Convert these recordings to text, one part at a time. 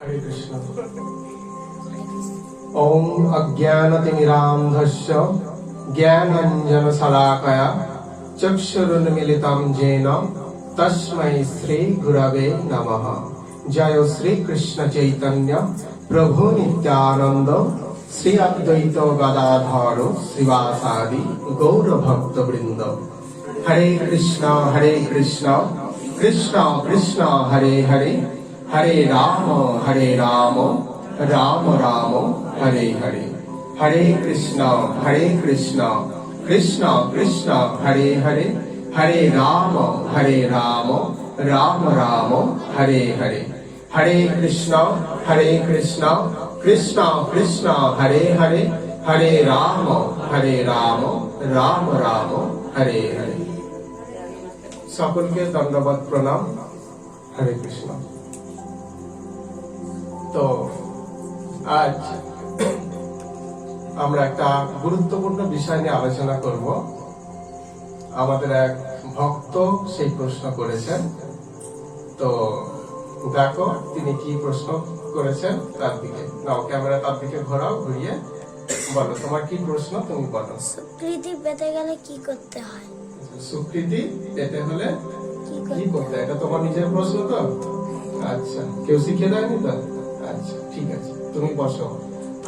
हरे कृष्ण। ओम अज्ञानतिमिरान्धस्य ज्ञानाञ्जनशलाकया चक्षुरुन्मीलितं येन तस्मै श्रीगुरवे नमः। जय श्री कृष्ण चैतन्य प्रभु नित्यानंद श्री अद्वैत गदाधर श्रीवासादि गौर भक्त वृंद। हरे कृष्ण कृष्ण कृष्ण हरे हरे, हरे राम राम राम हरे हरे। हरे कृष्ण कृष्ण कृष्ण हरे हरे, हरे राम राम राम हरे हरे। हरे कृष्ण कृष्ण कृष्ण हरे हरे, हरे राम राम राम हरे हरे। सकल के दंडवत प्रणाम। हरे कृष्ण। तो आज আমরা একটা গুরুত্বপূর্ণ বিষয় নিয়ে আলোচনা করব। আমাদের এক ভক্ত সেই প্রশ্ন করেছেন, তো দেখো তিনি কি প্রশ্ন করেছেন তার দিকে নাও, ক্যামেরা তার দিকে ঘোরাও, ঘুরিয়ে বলো তোমার কি প্রশ্ন, তুমি বলো। স্বীকৃতি পেতে গেলে কি করতে হয়? স্বীকৃতি পেতে হলে কি করতে হয়, এটা তোমার নিজের প্রশ্ন তো? আচ্ছা, কেউ শিখিয়ে দেয়নি তো? আচ্ছা ঠিক আছে, তুমি বসো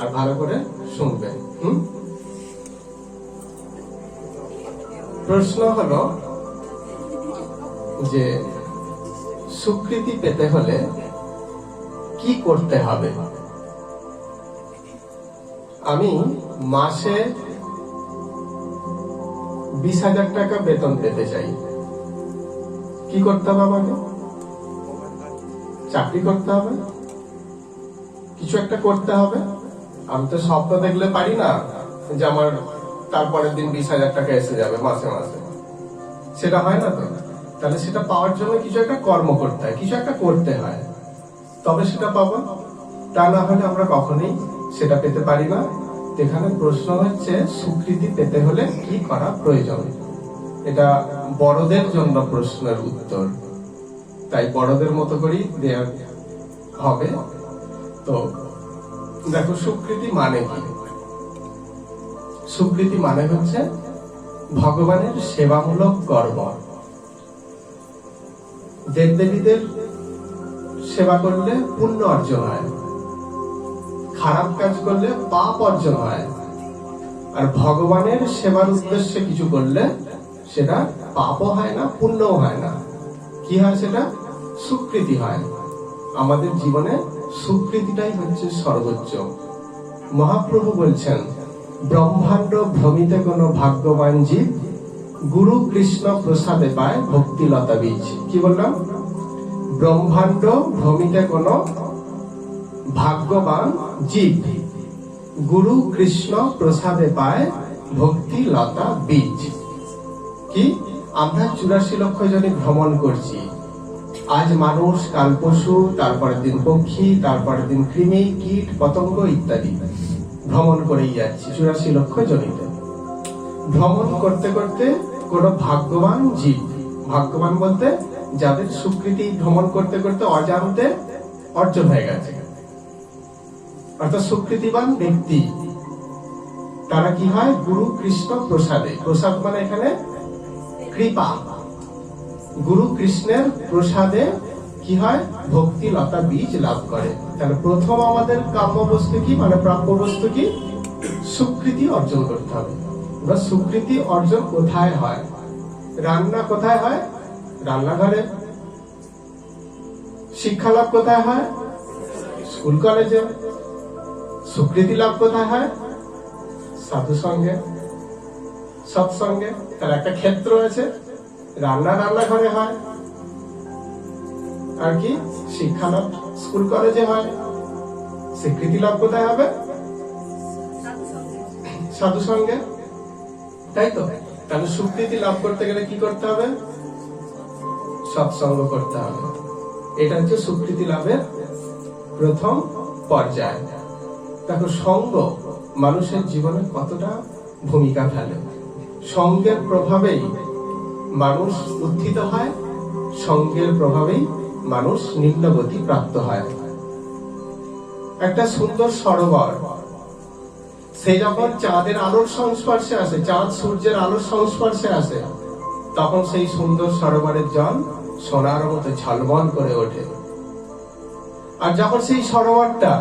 আর ভালো করে শুনবে। প্রশ্ন হলো যে স্বীকৃতি পেতে হলে কি করতে হবে। আমি মাসে 20,000 টাকা বেতন পেতে চাই, কি করতে হবে? আমাকে চাকরি করতে হবে, কিছু একটা করতে হবে। আমি তো স্বপ্ন দেখলে পারি না যে আমার তারপরের দিন 20,000 টাকা এসে যাবে মাসে মাসে, সেটা হয় না তো। তাহলে সেটা পাওয়ার জন্য কিছু একটা কর্ম করতে হয়, কিছু একটা করতে হয়, তবে সেটা পাবো। তা না হলে আমরা কখনোই সেটা পেতে পারি না। এখানে প্রশ্ন হচ্ছে স্বীকৃতি পেতে হলে কি করা প্রয়োজন। এটা বড়দের জন্য প্রশ্নের উত্তর, তাই বড়দের মতো করেই দেওয়া হবে। তো দেখো, স্বীকৃতি মানে কি? স্বীকৃতি মানে হচ্ছে ভগবানের সেবামূলক কর্ম। দেবদেবীদের সেবা করলে পুণ্য অর্জন হয়, খারাপ কাজ করলে পাপ অর্জন হয়। আর ভগবানের সেবার উদ্দেশ্যে কিছু করলে সেটা পাপও হয় না, পুণ্যও হয় না। কি হয়? সেটা স্বীকৃতি হয়। আমাদের জীবনে স্বীকৃতিটাই হচ্ছে সর্বোচ্চ। মহাপ্রভু বলছেন, ব্রহ্মাণ্ড ভ্রমিতে কোন ভাগ্যবান জীব গুরু কৃষ্ণ প্রসাদে পায় ভক্তিলতা বীজ। কি বললাম? ব্রহ্মাণ্ড ভ্রমিতে কোন ভাগ্যবান জীব গুরু কৃষ্ণ প্রসাদে পায় ভক্তিলতা বীজ। কি? আমরা 84 লক্ষ জনে ভ্রমণ করছি। আজ মানুষ, কাল পশু, তারপরের দিন পক্ষী, তারপরের দিন কৃমি, কীট, পতঙ্গ ইত্যাদি ভ্রমণ করেই যাচ্ছি 84 লক্ষ জনিতে। ভ্রমণ করতে করতে কোন ভাগ্যবান জীব, ভাগ্যবান বলতে যাদের স্বীকৃতি ভ্রমণ করতে করতে অজান্তে অর্জন হয়ে গেছে, অর্থাৎ স্বীকৃতিবান ব্যক্তি, তারা কি হয়? গুরু কৃষ্ণ প্রসাদে, প্রসাদ মানে এখানে কৃপা, গুরু কৃষ্ণের প্রসাদে কি হয়? ভক্তি লতা বীজ লাভ করে। তাহলে প্রথম আমাদের কাম্য বস্তু কি, মানে প্রাপ্য বস্তু কি? স্বীকৃতি অর্জন করতে হবে। বা স্বীকৃতি অর্জন কোথায় হয়? রান্না কোথায় হয়? রান্নাঘরে। শিক্ষা লাভ কোথায় হয়? স্কুল কলেজে। স্বীকৃতি লাভ কোথায় হয়? সাধু সঙ্গে, সৎসঙ্গে। তার একটা ক্ষেত্র আছে। রান্নাঘরে হয়, আর কি শিক্ষা লাভ স্কুল কলেজে হয়। স্বীকৃতি লাভ কোথায় হবে? সাধু সঙ্গে, তাই তো? তাহলে স্বীকৃতি লাভ করতে গেলে কি করতে হবে? সৎসঙ্গ করতে হবে। এটা হচ্ছে স্বীকৃতি লাভের প্রথম পর্যায়। দেখো, সঙ্গ মানুষের জীবনে কতটা ভূমিকা ফেলে। সঙ্গের প্রভাবেই মানুষ উত্থিত হয়, সঙ্গের প্রভাবেই মানুষ নিম্নগতি প্রাপ্ত হয়। একটা সুন্দর সরোবর, সে যখন চাঁদের আলোর সংস্পর্শে আসে, চাঁদ সূর্যের আলোর সংস্পর্শে আসে, তখন সেই সুন্দর সরোবরের জল সোনার মতো ঝলমল করে ওঠে। আর যখন সেই সরোবরটা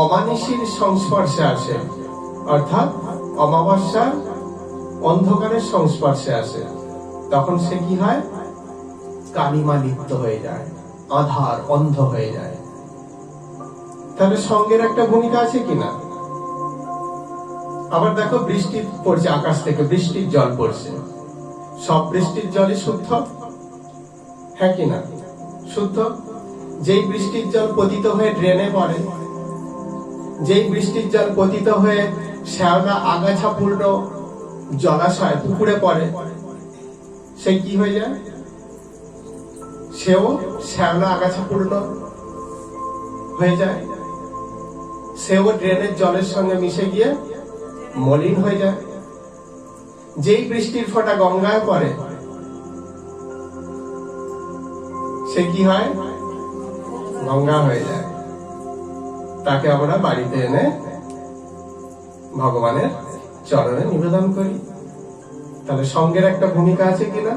অমানিশীর সংস্পর্শে আসে, অর্থাৎ অমাবস্যার অন্ধকারের সংস্পর্শে আসে, তখন সে কি হয়? কালিমা লিপ্ত হয়ে যায়, আধার, অন্ধ হয়ে যায়। তাহলে সঙ্গের একটা ভূমিকা আছে কিনা? আবার দেখো, বৃষ্টি পড়ছে, আকাশ থেকে বৃষ্টির জল পড়ছে, সব বৃষ্টির জলই শুদ্ধ, হ্যাঁ কিনা? শুদ্ধ। যেই বৃষ্টির জল পতিত হয়ে ড্রেনে পড়ে, যেই বৃষ্টির জল পতিত হয়ে শ্যাওলা আগাছা পূর্ণ জলাশয় পুকুরে পড়ে, সে কি হয়ে যায়? সেও শ্যাওলা আগাছা পূর্ণ হয়ে যায়, সেও ড্রেনের জলের সঙ্গে মিশে গিয়ে মলিন হয়ে যায়। যেই বৃষ্টির ফোঁটা গঙ্গায় পড়ে, সে কি হয়? গঙ্গা হয়ে যায়। তাকে আমরা বাড়িতে এনে ভগবানের চরণে নিবেদন করি। তাহলে সঙ্গের একটা ভূমিকা আছে কিনা?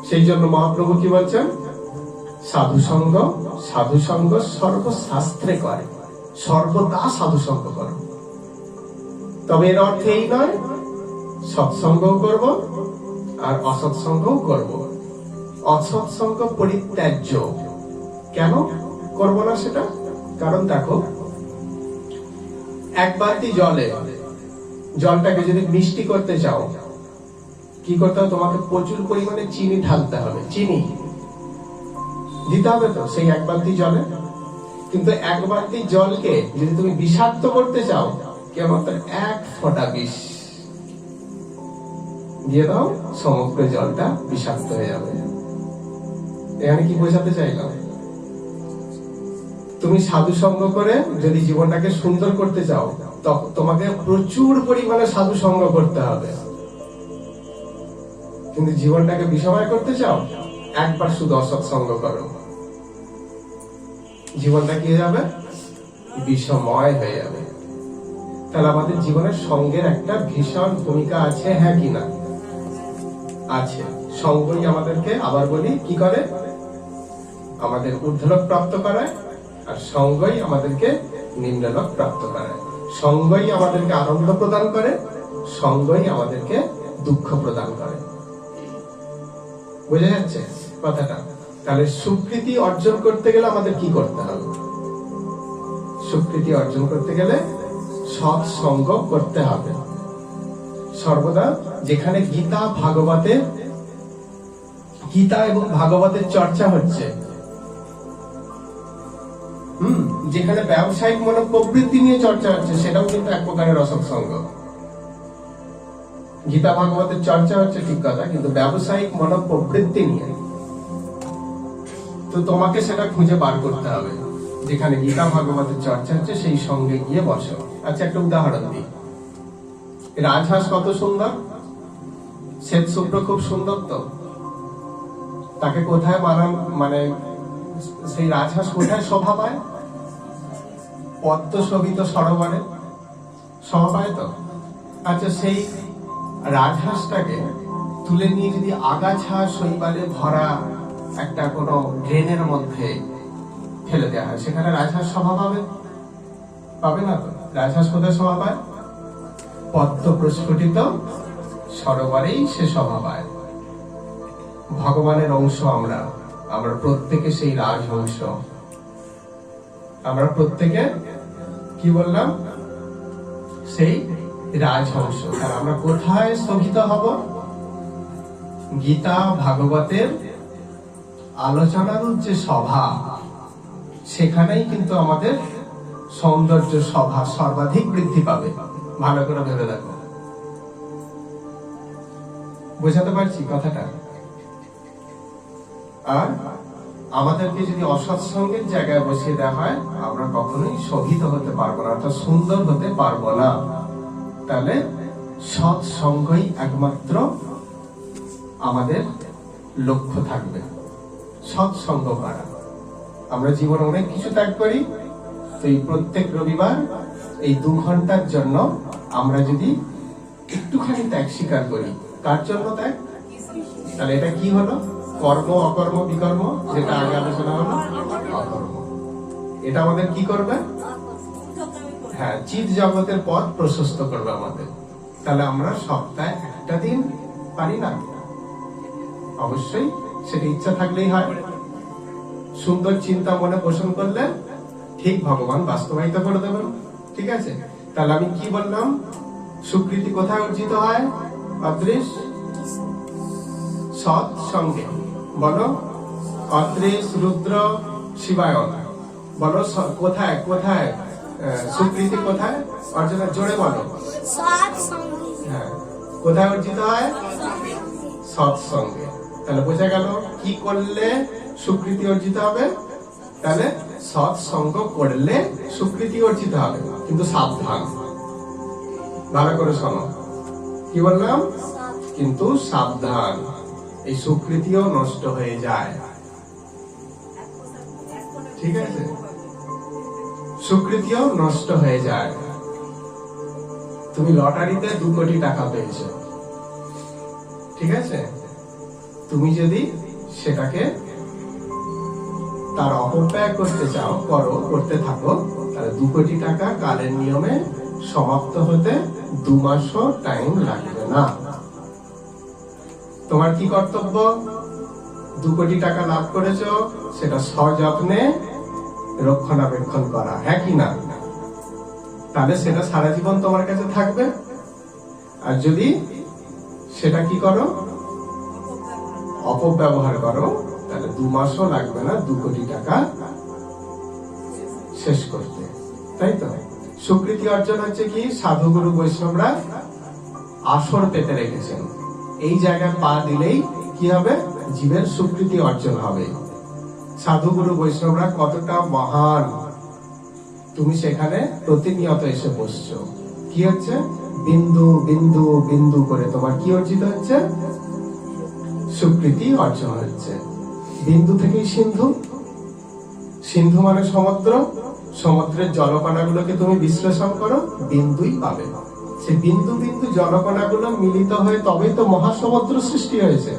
সেই জন্য মহাপ্রভু কি বলছেন? সাধু সঙ্গ সর্বশাস্ত্রে করে, সর্বদা সাধু সঙ্গ করো। তবে এর অর্থ এই নয় সৎসঙ্গও করব আর অসৎসঙ্গও করব। অসৎসঙ্গ পরিত্যাজ্য। কেন করব না সেটা? কারণ দেখো, এক বালতি জলটাকে যদি মিষ্টি করতে চাও, কি করতে হবে? তোমাকে প্রচুর পরিমাণে চিনি ঢালতে হবে, চিনি দিতে হবে তো সেই এক বালতি জলে। কিন্তু এক বালতি জলকে যদি তুমি বিষাক্ত করতে চাও, কেবলমাত্র এক ফোঁটা বিষ দিয়ে দাও, সমগ্র জলটা বিষাক্ত হয়ে যাবে। এখানে কি বোঝাতে চাইলাম? তুমি সাধু সঙ্গ করে যদি জীবনটাকে সুন্দর করতে চাও, তখন তোমাকে প্রচুর পরিমাণে সাধু সঙ্গ করতে হবে। কিন্তু জীবনটাকে বিষময় করতে চাও, একবার শুধু অসৎ সঙ্গ করো, জীবনটা কি হয়ে যাবে? বিষময় হয়ে যাবে। তাহলে আমাদের জীবনের সঙ্গের একটা ভীষণ ভূমিকা আছে, হ্যাঁ কিনা? আছে। সঙ্গই আমাদেরকে, আবার বলি, কি করে? আমাদের ঊর্ধ্বলোক প্রাপ্ত করায়, আর সঙ্গই আমাদেরকে নিম্নলোক প্রাপ্ত করায়। সঙ্গই আমাদেরকে আনন্দ প্রদান করে, সঙ্গই আমাদেরকে দুঃখ প্রদান করে। বুঝা যাচ্ছে কথাটা? তাহলে স্বীকৃতি অর্জন করতে গেলে আমাদের কি করতে হবে? স্বীকৃতি অর্জন করতে গেলে সৎসঙ্গ করতে হবে। সর্বদা যেখানে গীতা এবং ভাগবতের চর্চা হচ্ছে, যেখানে ব্যবসায়িক মনোপ্রবৃত্তি নিয়ে চর্চা হচ্ছে, সেটাও কিন্তু এক প্রকারের অসৎসঙ্গ। গীতা ভাগবতের চর্চা হচ্ছে ঠিক কথা, কিন্তু ব্যবসায়িক মনোপ্রবৃত্তি নিয়ে, তো তোমাকে সেটা খুঁজে বার করতে হবে। যেখানে গীতা ভাগবতের চর্চা হচ্ছে সেই সঙ্গে গিয়ে বসো। আচ্ছা, একটা উদাহরণ দিই। রাজহাঁস কত সুন্দর, শ্বেত শুভ্র, খুব সুন্দর। তো তাকে কোথায় সেই রাজহাঁস কোথায় শোভা পায়? পদ্ম শোভিত সরোবরে শোভা পায় তো। আচ্ছা, সেই রাজহাঁসটাকে তুলে নিয়ে যদি আগাছা শৈবালে ভরা একটা কোনো ড্রেনের মধ্যে ফেলে দেওয়া হয়, সেখানে রাজহাঁস শোভা পাবে না তো। রাজহাঁস কোথায় শোভা পায়? পদ্ম প্রস্ফুটিত সরোবরেই সে শোভা পায়। ভগবানের অংশ আমরা প্রত্যেকে সেই রাজহংস। আমরা প্রত্যেকে কি বললাম? সেই রাজহংস। আর আমরা কোথায় স্থগিত হব? গীতা ভাগবতের আলোচনার যে সভা, সেখানেই কিন্তু আমাদের সৌন্দর্য সভা সর্বাধিক বৃদ্ধি পাবে। ভালো করে ভেবে দেখো। বোঝাতে পারছি কথাটা? আর আমাদেরকে যদি অসৎসঙ্গের জায়গায় বসিয়ে দেওয়া হয়, আমরা কখনোই শোভিত হতে পারবো না, অর্থাৎ সুন্দর হতে পারবো না। তাহলে সৎসঙ্গই একমাত্র আমাদের লক্ষ্য থাকবে, সৎসঙ্গ করা। আমরা জীবনে অনেক কিছু ত্যাগ করি, তো এই প্রত্যেক রবিবার এই 2 ঘন্টার জন্য আমরা যদি একটুখানি ত্যাগ স্বীকার করি, কার জন্য ত্যাগ? তাহলে এটা কি হলো? কর্ম, অকর্ম, বিকর্ম, যেটা আগে আলোচনা হলো, অকর্ম। এটা আমাদের কি করবে? হ্যাঁ, চিৎ জগতের পথ প্রশস্ত করবে আমাদের। তাহলে আমরা সপ্তাহে একটা দিন পারি না? অবশ্যই সেটা ইচ্ছা থাকলেই হয়। সুন্দর চিন্তা মনে পোষণ করলে ঠিক ভগবান বাস্তবায়িত করে দেবেন। ঠিক আছে, তাহলে আমি কি বললাম? স্বীকৃতি কোথায় অর্জিত হয়? অদৃশ সৎ সঙ্গে। বলো অদৃশ রুদ্র শিবায়ন। বলো কোথায় কোথায় স্বীকৃতি কোথায় অর্জন? জোরে বলো। হ্যাঁ, কোথায় অর্জিত হয়? সৎসঙ্গে। তাহলে বোঝা গেল কি করলে স্বীকৃতি অর্জিত হবে? তাহলে সৎসঙ্গ করলে স্বীকৃতি অর্জিত হবে, কিন্তু সাবধান। ভালো করে শোনো, কি বললাম? কিন্তু সাবধান, এই স্বীকৃতিও নষ্ট হয়ে যায়। ঠিক আছে, স্বীকৃতিও নষ্ট হয়ে যায়। তুমি লটারিতে 2 কোটি টাকা পেয়েছো, ঠিক আছে, তুমি যদি সেটাকে তার অপব্যয় করতে চাও, করতে থাকো, তাহলে 2 কোটি টাকা কালের নিয়মে সমাপ্ত হতে 2 মাসও টাইম লাগবে না। তোমার কি কর্তব্য? 2 কোটি টাকা লাভ করেছো, সেটা সযত্নে রক্ষণাবেক্ষণ করা, হ্যাঁ কি না? তাহলে সেটা সারা জীবন তোমার কাছে থাকবে। আর যদি সেটা কি করো, অপব্যবহার করো, তাহলে 2 মাসও লাগবে না 2 কোটি টাকা শেষ করতে। তাই তো স্বীকৃতি অর্জন হচ্ছে কি? সাধুগুরু বৈষ্ণবরা আসর পেতে রেখেছেন, এই জায়গায় পা দিলেই কি হবে? জীবের স্বীকৃতি অর্জন হবে। সাধুগুরু বৈষ্ণবরা কতটা মহান, তুমি সেখানে প্রতিনিয়ত এসে বসছো। কি হচ্ছে? বিন্দু বিন্দু বিন্দু করে তোমার কি অর্জিত হচ্ছে? স্বীকৃতি অর্জন হচ্ছে। বিন্দু থেকেই সিন্ধু, সিন্ধু মানে সমুদ্র, সমুদ্রের জলকণাগুলোকে তুমি বিশ্লেষণ করো, বিন্দুই পাবে। সে বিন্দু বিন্দু জলকণাগুলো মিলিত হয়ে তবেই তো মহাসমুদ্র সৃষ্টি হয়েছে।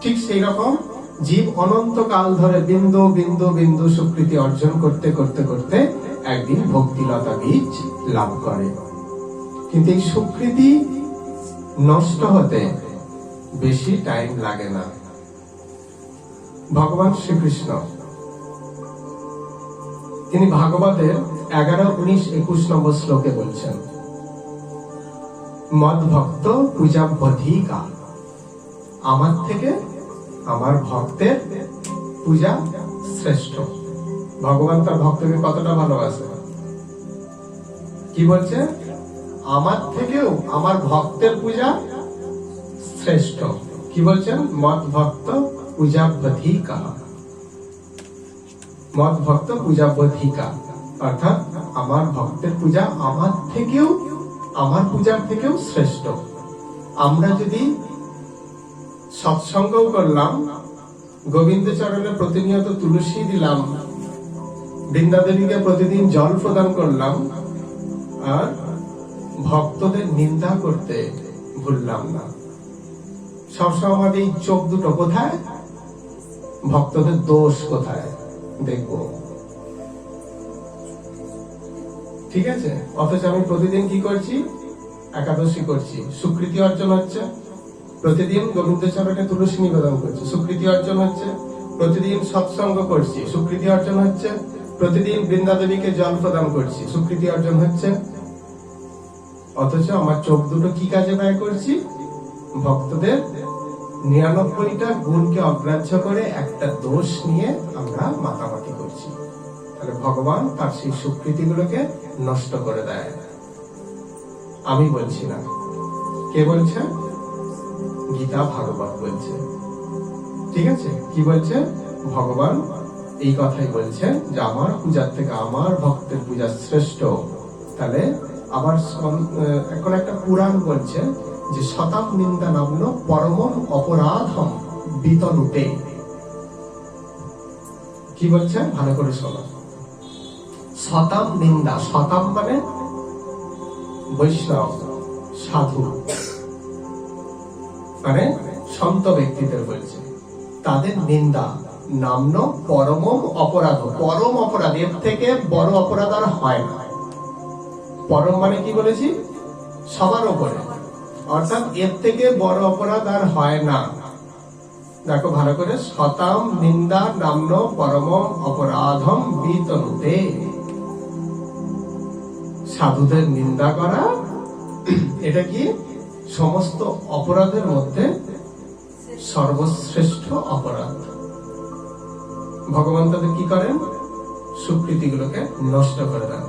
ঠিক সেই রকম জীব অনন্ত কাল ধরে বিন্দু বিন্দু বিন্দু স্বীকৃতি অর্জন করতে করতে করতে একদিন ভক্তিলতা বীজ লাভ করে। কিন্তু এই স্বীকৃতি নষ্ট হতে বেশি টাইম লাগে না। ভগবান শ্রীকৃষ্ণ তিনি ভাগবতের 11, 19, 21 নম্বর শ্লোকে বলছেন, মদ ভক্ত পূজাবধিকা, আমার থেকে আমার ভক্তের পূজা শ্রেষ্ঠ। ভগবান তার ভক্তকে কতটা ভালোবাসে? কি বলছে? আমার থেকেও আমার ভক্তের পূজা শ্রেষ্ঠ। কি বলছেন? মদ ভক্ত পূজাবধিকা, মদ ভক্ত পূজাবধিকা, অর্থাৎ আমার ভক্তের পূজা আমার থেকেও, আমার পূজার থেকেও শ্রেষ্ঠ। আমরা যদি সৎসঙ্গ করলাম, গোবিন্দ চরণে প্রতিনিয়ত তুলসী দিলাম, বৃন্দাদেবীকে প্রতিদিন জল প্রদান করলাম, আর ভক্তদের নিন্দা করতে ভুললাম না, সবসময় আমাদের এই চোখ দুটো কোথায়? ভক্তদের দোষ কোথায় দেখব, ঠিক আছে? অথচ আমি প্রতিদিন কি করছি? একাদশী করছি, স্বীকৃতি অর্জন হচ্ছে। প্রতিদিন গোবিন্দ চরণে তুলসী নিবেদন করছি, স্বীকৃতি অর্জন হচ্ছে। প্রতিদিন সৎসঙ্গ করছি, স্বীকৃতি অর্জন হচ্ছে। প্রতিদিন বৃন্দাদেবীকে জল প্রদান করছি, স্বীকৃতি অর্জন হচ্ছে। অথচ আমার চোখ দুটো কি কাজে ব্যয় করছি? ভক্তদের 99টা গুণকে অগ্রাহ্য করে একটা দোষ নিয়ে আমরা মাতামাতি করছি। তাহলে ভগবান তার সেই স্বীকৃতিগুলোকে নষ্ট করে দেয়। আমি বলছি না, কে বলছে? গীতা ভাগবত বলছে। ঠিক আছে, কি বলছে? ভগবান এই কথাই বলছে যে আমার পূজার থেকে আমার ভক্তের পূজা শ্রেষ্ঠ। তাহলে আবার এখন একটা পুরাণ বলছে যে শতাম নিন্দা নাম্ন পরমম অপরাধম বিতনুতে। কি বলছেন ভালো করে শোনো। শতাম নিন্দা, শতাম মানে বৈষ্ণব সাধু, মানে সন্ত ব্যক্তিদের বলছে, তাদের নিন্দা নাম্ন পরম অপরাধ, পরম অপরাধ, এর থেকে বড় অপরাধ আর হয় না। পরম মানে কি বলেছি, সবার উপরে, অর্থাৎ এর থেকে বড় অপরাধ আর হয় না। দেখো ভালো করে, শতাম নিন্দা নাম্ন পরম অপরাধম বিতনুতে, সাধুদের নিন্দা করা এটা কি সমস্ত অপরাধের মধ্যে সর্বশ্রেষ্ঠ অপরাধ। ভগবান তাদের কি করেন, সুকৃতিগুলোকে নষ্ট করে দেন।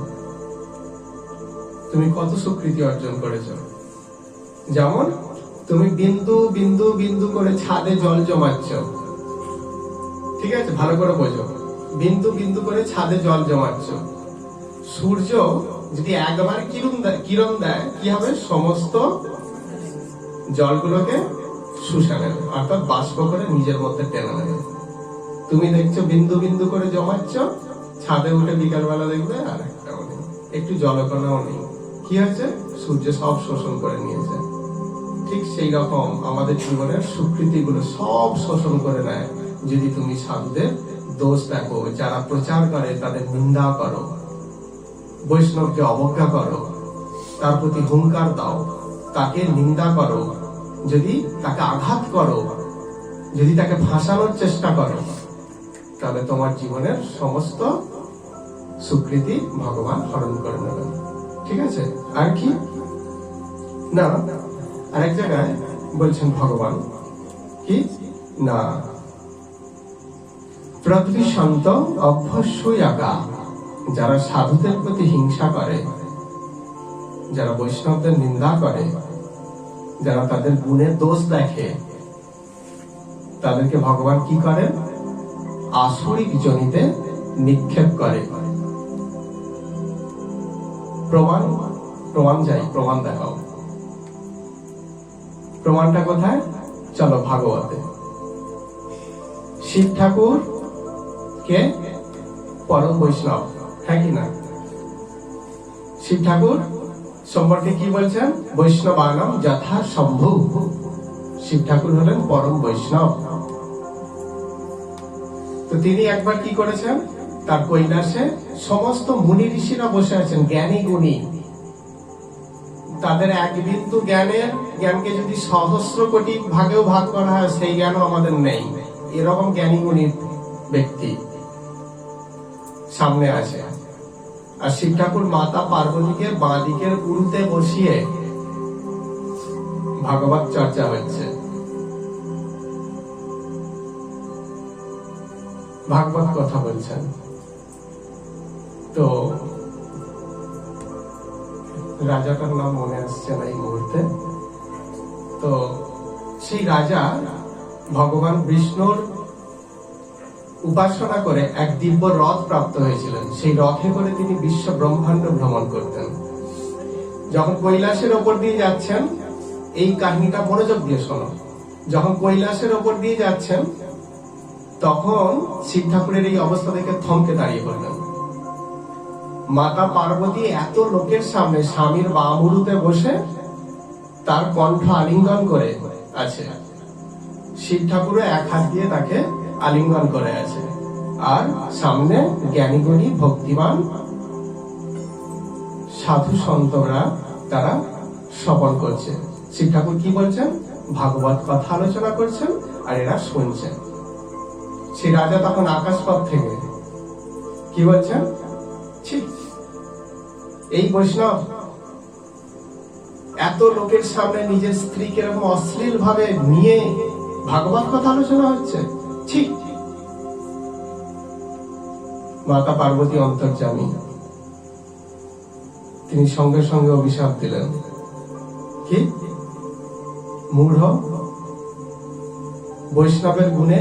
তুমি কত সুকৃতি অর্জন করেছো, যেমন তুমি বিন্দু বিন্দু বিন্দু করে ছাদে জল জমাচ্ছ, ঠিক আছে, ভালো করে বোঝো, বিন্দু বিন্দু করে ছাদে জল জমাচ্ছ। সূর্য যদি একবার কিরণ দেয় কি হবে, সমস্ত জলগুলোকে শুষে নেবে, অর্থাৎ বাষ্প করে নিজের মধ্যে টেনে নেবে। তুমি দেখছো বিন্দু বিন্দু করে জমাচ্ছ, ছাদে উঠে বিকালবেলা দেখবে আর একটাও নেই, একটু জলকণাও নেই। কি হয়েছে, সূর্য সব শোষণ করে নিয়েছে। ঠিক সেই রকম আমাদের জীবনের সুকৃতিগুলো সব শোষণ করে নেয় যদি তুমি সাধুদের দোষ দেখো, যারা প্রচার করে তাদের নিন্দা করো, বৈষ্ণবকে অবজ্ঞা করো, তার প্রতি হুঙ্কার দাও, তাকে নিন্দা করো, যদি তাকে আঘাত করো, যদি তাকে ফাঁসানোর চেষ্টা করো, তাহলে তোমার জীবনের সমস্ত সুকৃতি ভগবান হরণ করে নেবেন। ঠিক আছে, আর কি না, আরেক জায়গায় বলছেন ভগবান কি না, প্রদ্বিষন্ত অভ্যস্যয়াগা, যারা সাধুদের প্রতি হিংসা করে, যারা বৈষ্ণবদের নিন্দা করে, যারা তাদের গুণের দোষ দেখে, তাদেরকে ভগবান কি করেন, আসরিক জনিতে নিক্ষেপ করে। প্রমাণ, প্রমাণ চাই, প্রমাণ দেখাও। প্রমাণটা কোথায়, চলো ভাগবতে। শিব ঠাকুর কে পরম বৈষ্ণব, হ্যাঁ কি না? শিব ঠাকুর সম্পর্কে কি বলছেন, বৈষ্ণবানাম যথা শম্ভু, শিব ঠাকুর হলেন পরম বৈষ্ণব। তো তিনি একবার কি করেছেন, তার কৈলাসে সমস্ত মুনি ঋষিরা বসে আছেন, জ্ঞানী গুণী, তাদের এক বিন্দু জ্ঞানকে যদি সহস্র কোটি ভাগেও ভাগ করা হয় সেই জ্ঞানও আমাদের নেই, এরকম জ্ঞানী গুণী ব্যক্তি সামনে আছে। আর শিব ঠাকুর মাতা পার্বতীকে বাঁ দিকের উল্টে বসিয়ে ভাগবত চর্চা হচ্ছে, ভাগবত কথা বলছেন। তো রাজাটার নাম মনে আসছে না এই মুহূর্তে। তো সেই রাজা ভগবান বিষ্ণুর উপাসনা করে এক দিব্য রথ প্রাপ্ত হয়েছিলেন, সেই রথে করে তিনি বিশ্ব ব্রহ্মাণ্ড ভ্রমণ করতেন। যখন কৈলাসের ওপর দিয়ে যাচ্ছেন, এই কাহিনীটা মনোযোগ দিয়ে শোনো, যখন কৈলাসের ওপর দিয়ে যাচ্ছেন তখন শিব ঠাকুরের এই অবস্থা দেখে থমকে দাঁড়িয়ে পড়লেন। মাতা পার্বতী এত লোকের সামনে স্বামীর বাম উরুতে বসে তার কণ্ঠ আলিঙ্গন করে আছে, শিব ঠাকুরও এক হাত দিয়ে তাকে আলিঙ্গন করে আছে, আর সামনে জ্ঞানীগুণী ভক্তিমান সাধু সন্তরা তারা শ্রবণ করছে। শিব ঠাকুর কি বলছেন, ভাগবত কথা আলোচনা করছেন আর এরা শুনছেন। সেই রাজা তখন আকাশপথ থেকে কি বলছেন, ঠিক এই বৈষ্ণব এত লোকের সামনে নিজের স্ত্রীকে এরকম অশ্লীল ভাবে নিয়ে ভাগবত কথা আলোচনা হচ্ছে, ঠিক। মাতা পার্বতী অন্তর্যামী, তিনি সঙ্গে সঙ্গে অভিশাপ দিলেন, কি মূঢ়, বৈষ্ণবের গুণে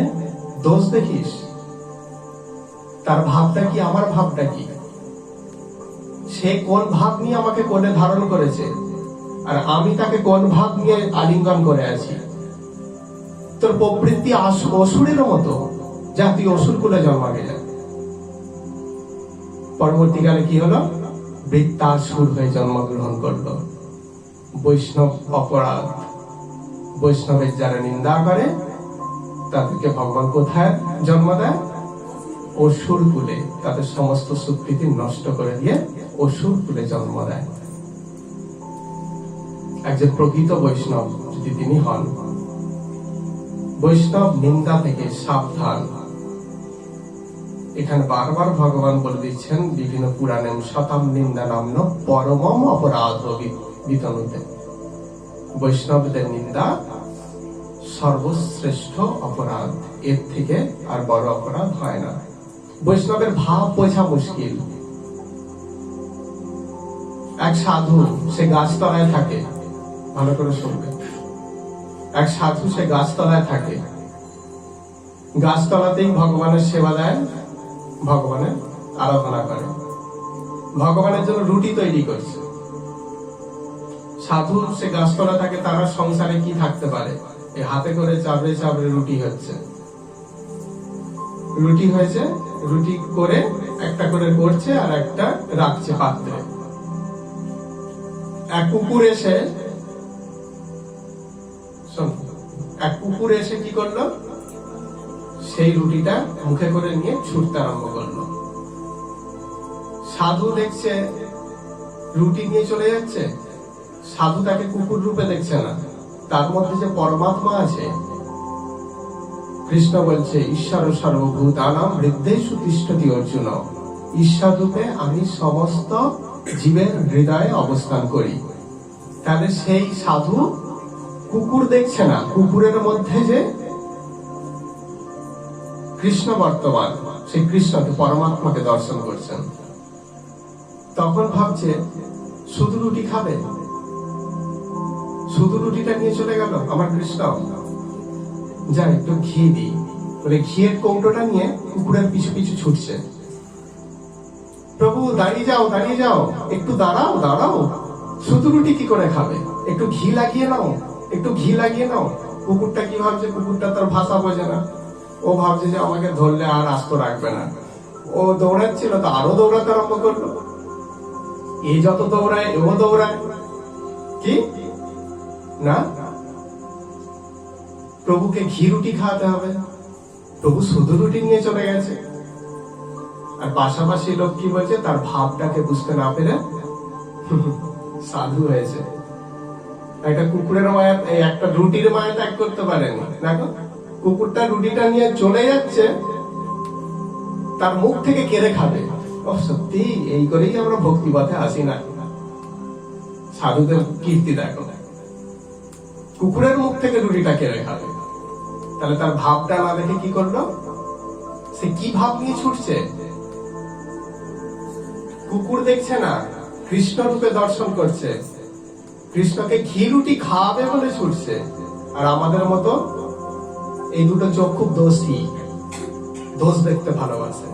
দোষ দেখিস, তার ভাবটা কি আমার ভাবটা কি, সে কোন ভাব নিয়ে আমাকে কোলে ধারণ করেছে আর আমি তাকে কোন ভাব নিয়ে আলিঙ্গন করে আছি। তোর প্রবৃত্তি অসুরের মতো, যা তুই অসুর কুলে জন্মাবে যা। পরবর্তীকালে কি হলো, বৃত্তাসুর হয়ে জন্মগ্রহণ করলো। বৈষ্ণব অপরাধ, বৈষ্ণবের যারা নিন্দা করে তাদেরকে ভগবান কোথায় জন্ম দেয়? অসুর কুলে। তাদের সমস্ত সুকৃতি নষ্ট করে দিয়ে অসুর কুলে জন্ম দেয়। একজন প্রকৃত বৈষ্ণব যদি তিনি হন, বৈষ্ণব নিন্দা থেকে সাবধান। এখানে বারবার ভগবান বলে দিচ্ছেন বিভিন্ন পুরাণে, শতাম নিন্দা নাম্ন পরমম অপরাধ বিতনুতে। বৈষ্ণবদের নিন্দা সর্বশ্রেষ্ঠ অপরাধ, এর থেকে আর বড় অপরাধ হয় না। বৈষ্ণবের ভাব বোঝা মুশকিল। এক সাধু, সে গাছতলায় থাকে, ভালো করে শুনবে। এক সাধু, সে গাছতলায় থাকে, গাছতলাতেই ভগবানের সেবা দেয়, ভগবানের আরাধনা করে, ভগবানের জন্য রুটি তৈরি করছে। সাধু, সে গাছতলা থাকে, তারা সংসারে কি থাকতে পারে? এই হাতে করে চাবড়ে চাবড়ে রুটি হচ্ছে, রুটি হয়েছে, রুটি করে একটা করে করছে আর একটা রাখছে পাত্রে। এক কুকুর এসে, এক কুকুর এসে কি করলো, সেই রুটিটা মুখে করে নিয়ে ছুটতে আরম্ভ করলো। সাধু দেখছে রুটি নিয়ে চলে যাচ্ছে, সাধু তাকে কুকুর রূপে দেখছে না, তার মধ্যে যে পরমাত্মা আছে। কৃষ্ণ বলছে ঈশ্বর সর্বভূতানাং হৃদয়েষু তিষ্ঠতি অর্জুন। ঈশ্বর রূপে আমি সমস্ত জীবের হৃদয়ে অবস্থান করি। তাহলে সেই সাধু কুকুর দেখছে না, কুকুরের মধ্যে যে কৃষ্ণ বর্তমান, সেই কৃষ্ণকে, পরমাত্মাকে দর্শন করছেন। তখন ভাবছে শুধু রুটি খাবে, শুধু রুটিটা নিয়ে চলে গেল আমার কৃষ্ণ, যা একটু ঘি দিই বলে ঘিয়ের কৌটোটা নিয়ে কুকুরের পিছু পিছু ছুটছে। প্রভু দাঁড়িয়ে যাও, দাঁড়িয়ে যাও, একটু দাঁড়াও, দাঁড়াও, শুধু রুটি কি করে খাবে, একটু ঘি লাগিয়ে নাও, একটু ঘি লাগিয়ে নাও। কুকুরটা কি ভাবছে, কুকুরটা তার ভাষা বোঝে না, ও ভাবছে যে আমাকে ধরলে আর আস্ত রাখবে না। ও দৌড়াচ্ছিল, তো আরো দৌড়াতে আরম্ভ করলো। এ যত দৌড়ায় ও দৌড়ায়, কি না প্রভুকে ঘি রুটি খাওয়াতে হবে, প্রভু শুধু রুটি নিয়ে চলে গেছে। আর পাশাপাশি লোক কি বলছে, তার ভাবটাকে বুঝতে না পেরে সাধু হয়েছে। একটা কুকুরের মায়া, একটা রুটির মায়া ত্যাগ করতে পারেনি। দেখো কুকুরটা রুটিটা নিয়ে চলে যাচ্ছে, তার মুখ থেকে কেড়ে খাবে। ও সত্যি, এই করেই আমরা ভক্তি পথে আসি না। সাধুদের কীর্তি দেখো, কুকুরের মুখ থেকে রুটিটা কেড়ে খাবে। তাহলে তার ভাবটা না দেখে কি করলো, সে কি ভাব নিয়ে ছুটছে? কুকুর দেখছে না, কৃষ্ণ রূপে দর্শন করছে, কৃষ্ণকে ঘি রুটি খাওয়াবে বলে ছুটছে। আর আমাদের মতো এই দুটো চোখ খুব দোষী, দোষ দেখতে ভালোবাসে।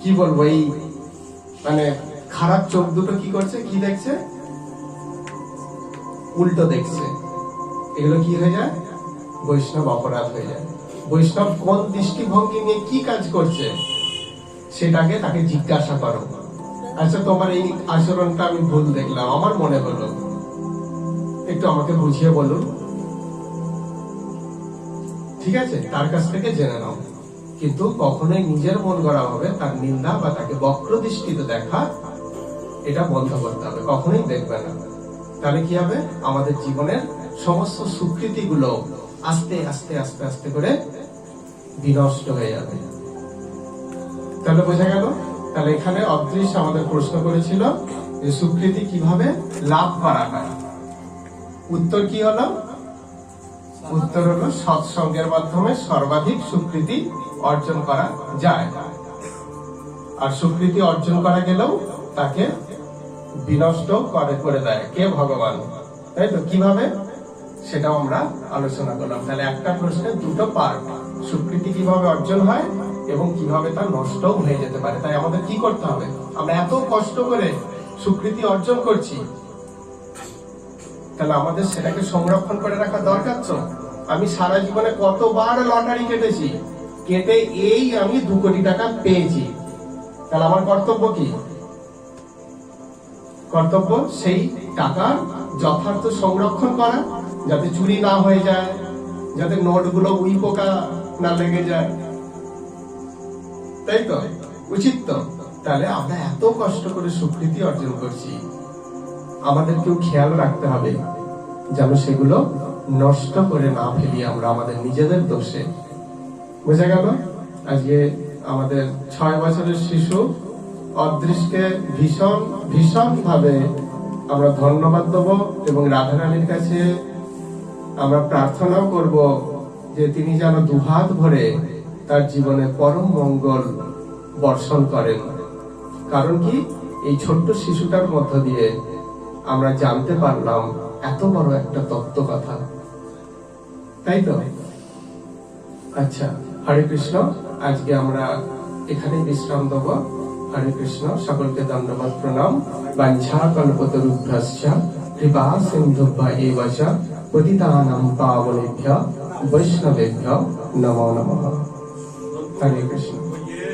কি বলবো, এই মানে খারাপ চোখ দুটো কি করছে, কি দেখছে, উল্টো দেখছে। এগুলো কি হয়ে যায়, বৈষ্ণব অপরাধ হয়ে যায়। বৈষ্ণব কোন দৃষ্টিভঙ্গি নিয়ে কি কাজ করছে সেটাকে তাকে জিজ্ঞাসা করো। আচ্ছা, তোমার এই আচরণটা আমি ভুল দেখলাম, আমার মনে হলো, একটু আমাকে বুঝিয়ে বলুন। ঠিক আছে, তার কাছ থেকে জেনে নাও। কিন্তু কখনোই নিজের মন গড়া হবে তার নিন্দা বা তাকে বক্র দৃষ্টিতে দেখা, এটা বন্ধ করতে হবে, কখনোই দেখবে না। তাহলে কি হবে, আমাদের জীবনের সমস্ত সুকৃতি গুলো আস্তে আস্তে আস্তে আস্তে করে বিনষ্ট হয়ে যাবে। তাহলে বোঝা গেল। তাহলে এখানে অদৃশ্য আমাদের প্রশ্ন করেছিল যে সুকৃতি কিভাবে লাভ করা হয়। উত্তর কি হলো, উত্তর হলো সৎসঙ্গের মাধ্যমে সর্বাধিক সুকৃতি অর্জন করা যায়। আর সুকৃতি অর্জন করা গেলেও তাকে বিনষ্ট করে দেয় কে, ভগবান। তাই তো, কিভাবে সেটাও আমরা আলোচনা করলাম। তাহলে একটা প্রশ্নের দুটো পার্ট, সুকৃতি কিভাবে অর্জন হয় এবং কিভাবে তা নষ্ট হয়ে যেতে পারে। তাই আমাদের কি করতে হবে, আমরা এত কষ্ট করে সুকৃতি অর্জন করছি, তাহলে আমাদের সেটাকে সংরক্ষণ করে রাখা দরকার। তো আমি সারা জীবনে কতবার লটারি কেটেছি, কেটে এই আমি 2 কোটি টাকা পেয়েছি, তাহলে আমার কর্তব্য কি? কর্তব্য সেই টাকার যথার্থ সংরক্ষণ করা, যাতে চুরি না হয়ে যায়, যাতে নোটগুলো উই পোকা না লেগে যায়, তাই তো? উচিত তো? তাহলে আমরা এত কষ্ট করে স্বীকৃতি অর্জন করছি, আমাদেরকেও খেয়াল রাখতে হবে যেন সেগুলো নষ্ট করে না ফেলি আমরা আমাদের নিজেদের দোষে। বোঝা গেল? আজকে আমাদের 6 বছরের শিশু অদৃষ্টকে ভীষণ ভীষণ ভাবে আমরা ধন্যবাদ দেবো এবং রাধারানীর কাছে আমরা প্রার্থনাও করব যে তিনি যেন দুহাত ভরে তার জীবনে পরম মঙ্গল বর্ষণ করেন। কারণ কি, এই ছোট্ট শিশুটার মধ্য দিয়ে আমরা জানতে পারলাম এত বড় একটা তত্ত্ব কথা, তাই তো? আচ্ছা, হরে কৃষ্ণ। আজকে আমরা এখানে বিশ্রাম দেব। হরে কৃষ্ণ। সকলকে ধন্যবাদ, প্রণাম। বাঞ্ছা কল্পতরুভ্যশ্চ কৃপা সিন্ধুভ্য এব চ পতিতানাং পাবনেভ্যো বৈষ্ণবেভ্যো নমো নমঃ। হরে কৃষ্ণ।